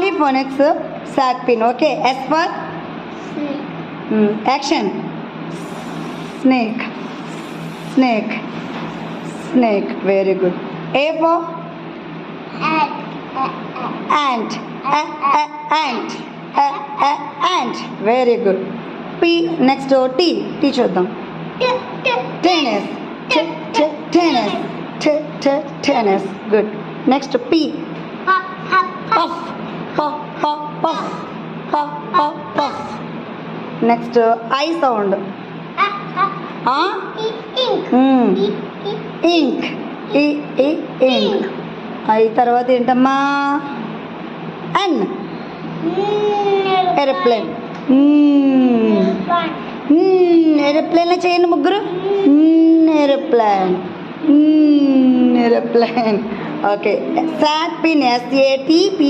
Happy phonics, sac pin. Okay. S for action. Snake. Snake. Snake. Very good. A for ant. Ant. Ant. Very good. P. Next to T. T చూద్దాం. Tennis. Tennis. Tennis. Good. Next P. Puff. Puff. Puff. Next I sound. Ink. Ink. I తర్వాత ఏంటమ్మా? N. Airplane. Airplane చేయండి ముగ్గురు. Airplane. Airplane. Okay. Sat pin. SATP.